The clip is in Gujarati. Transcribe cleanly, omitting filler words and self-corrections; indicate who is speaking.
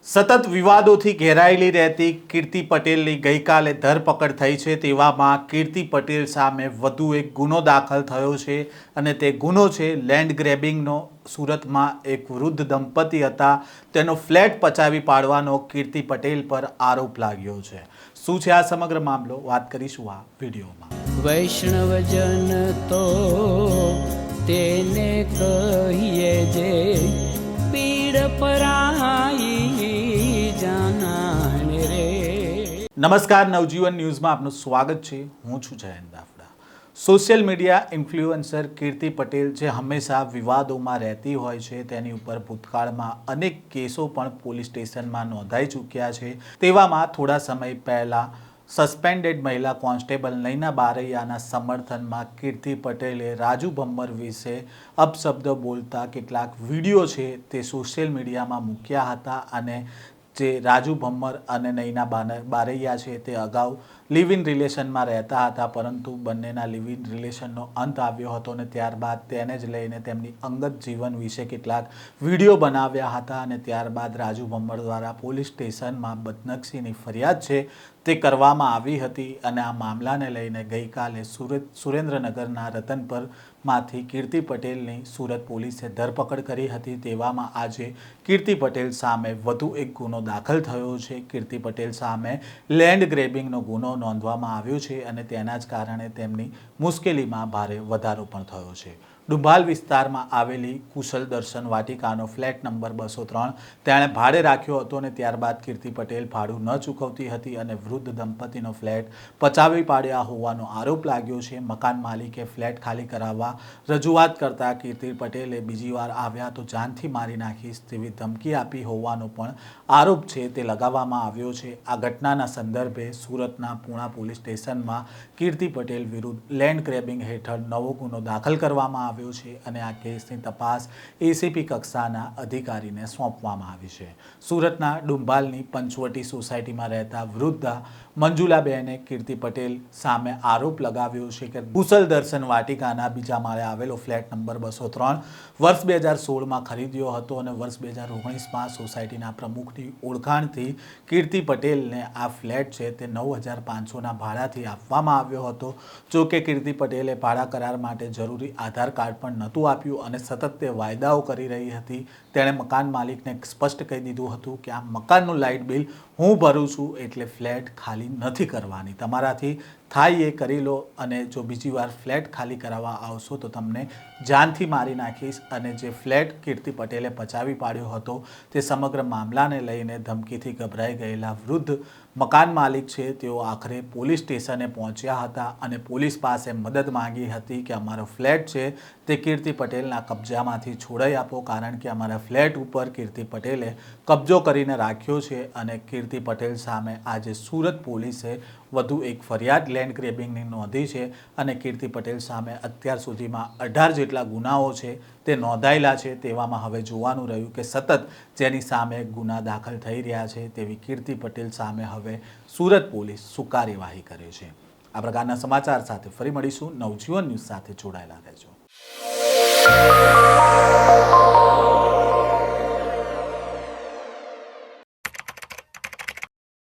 Speaker 1: સતત વિવાદોથી ઘેરાયેલી રહેતી કીર્તિ પટેલની ગઈકાલે ધરપકડ થઈ છે। તેવામાં કીર્તિ પટેલ સામે વધુ એક ગુનો દાખલ થયો છે અને તે ગુનો છે લેન્ડ ગ્રેબિંગનો। સુરતમાં એક વૃદ્ધ દંપતી હતા, તેનો ફ્લેટ પચાવી પાડવાનો કીર્તિ પટેલ પર આરોપ લાગ્યો છે। શું છે આ સમગ્ર મામલો, વાત કરીશું આ વિડીયોમાં।
Speaker 2: વૈષ્ણવજન તો તેને કહીએ જે પીડ પરાઈ જાનાને રે।
Speaker 1: નમસ્કાર, નવજીવન ન્યૂઝમાં આપનું સ્વાગત છે। હું છું Jayant Dafda. Social media influencer Kirti Patel જે હંમેશા વિવાદોમાં રહેતી હોય છે, તેની ઉપર ભૂતકાળમાં અનેક કેસો પણ પોલીસ સ્ટેશનમાં નોંધાઈ ચૂક્યા છે। તેવામાં થોડા સમય પહેલાં સસ્પેન્ડેડ મહિલા કોન્સ્ટેબલ નૈના બારૈયાના સમર્થનમાં કીર્તિ પટેલે રાજુ ભમ્મર વિશે અપશબ્દ બોલતા કેટલાક વિડીયો છે તે સોશિયલ મીડિયામાં મૂક્યા હતા અને જે રાજુ ભમ્મર અને નૈના બારૈયા છે તે અગાઉ લિવ ઇન રિલેશનમાં રહેતા હતા, પરંતુ બંનેના લિવ ઇન રિલેશનનો અંત આવ્યો હતો અને ત્યારબાદ તેને જ લઈને તેમની અંગત જીવન વિશે કેટલાક વિડીયો બનાવ્યા હતા અને ત્યારબાદ રાજુ ભમ્મર દ્વારા પોલીસ સ્ટેશનમાં બદનક્ષીની ફરિયાદ છે તે કરવામાં આવી હતી અને આ મામલાને લઈને ગઈકાલે સુરેન્દ્રનગરના રતનપરમાંથી કીર્તિ પટેલની સુરત પોલીસે ધરપકડ કરી હતી। તેવામાં આજે કીર્તિ પટેલ સામે વધુ એક ગુનો દાખલ થયો છે। કીર્તિ પટેલ સામે લેન્ડ ગ્રેબિંગનો ગુનો નોંધવામાં આવ્યો છે અને તેના જ કારણે તેમની મુશ્કેલીમાં ભારે વધારો પણ થયો છે। ડુંભાલ વિસ્તારમાં આવેલી કુશલ દર્શન વાટિકાનો ફ્લેટ નંબર 203 તેણે ભાડે રાખ્યો હતો અને ત્યારબાદ કીર્તિ પટેલ ભાડું ન ચૂકવતી હતી અને વૃદ્ધ દંપતીનો ફ્લેટ પચાવી પાડ્યા હોવાનો આરોપ લાગ્યો છે। મકાન માલિકે ફ્લેટ ખાલી કરાવવા રજૂઆત કરતા કીર્તિ પટેલે બીજી વાર આવ્યા તો જાનથી મારી નાખીશ તેવી ધમકી આપી હોવાનો પણ આરોપ છે તે લગાવવામાં આવ્યો છે। આ ઘટનાના સંદર્ભે સુરતના પૂણા પોલીસ સ્ટેશનમાં કીર્તિ પટેલ વિરુદ્ધ લેન્ડ ગ્રેબિંગ હેઠળ નવો ગુનો દાખલ કરવામાં આવ્યો છે અને આ કેસની તપાસ એસીપી કક્ષાના અધિકારીને સોંપવામાં આવી છે। સુરતના ડુંભાલની પંચવટી સોસાયટીમાં રહેતા વૃદ્ધા મંજુલાબેને કીર્તિ પટેલ સામે આરોપ લગાવ્યો છે કે કુશલ દર્શન વાટિકાના બીજા માળે આવેલો ફ્લેટ નંબર 203 વર્ષ 2016માં ખરીદ્યો હતો અને વર્ષ 2019માં સોસાયટીના પ્રમુખની ઓળખાણથી કીર્તિ પટેલને આ ફ્લેટ છે તે 9500ના ભાડાથી આપવામાં આવ્યો હતો। જો કે કીર્તિ પટેલે ભાડા કરાર માટે જરૂરી આધાર કાર્ડ પણ નહોતું આપ્યું અને સતત તે વાયદાઓ કરી રહી હતી। તેણે મકાન માલિકને સ્પષ્ટ કહી દીધું હતું કે આ મકાનનું લાઇટ બિલ હું ભરું છું, એટલે ફ્લેટ ખાલી નથી કરવાની, તમારાથી થાય એ કરી લો અને જો બીજી વાર ફ્લેટ ખાલી કરાવવા આવશો તો તમને જાનથી મારી નાખીશ। અને જે ફ્લેટ કીર્તિ પટેલે પચાવી પાડ્યો હતો તે સમગ્ર મામલાને લઈને ધમકીથી ગભરાઈ ગયેલા વૃદ્ધ મકાન માલિક છે તેઓ આખરે પોલીસ સ્ટેશને પહોંચ્યા હતા અને પોલીસ પાસે મદદ માંગી હતી કે અમારો ફ્લેટ છે તે કીર્તિ પટેલના કબજામાંથી છોડાઈ આપો, કારણ કે અમારા ફ્લેટ ઉપર કીર્તિ પટેલે કબજો કરીને રાખ્યો છે। અને કીર્તિ પટેલ સામે આજે સુરત પોલીસે વધુ એક ફરિયાદ લેન્ડ ગ્રેબિંગની નોંધી છે અને કીર્તિ પટેલ સામે અત્યાર સુધીમાં 18 જેટલા ગુનાઓ છે તે નોંધાયેલા છે। તેવામાં હવે જોવાનું રહ્યું કે સતત જેની સામે ગુના દાખલ થઈ રહ્યા છે તેવી કીર્તિ પટેલ સામે હવે સુરત પોલીસ શું કાર્યવાહી કરે છે। આ પ્રકારના સમાચાર સાથે ફરી મળીશું। નવજીવન ન્યૂઝ સાથે જોડાયેલા રહેજો।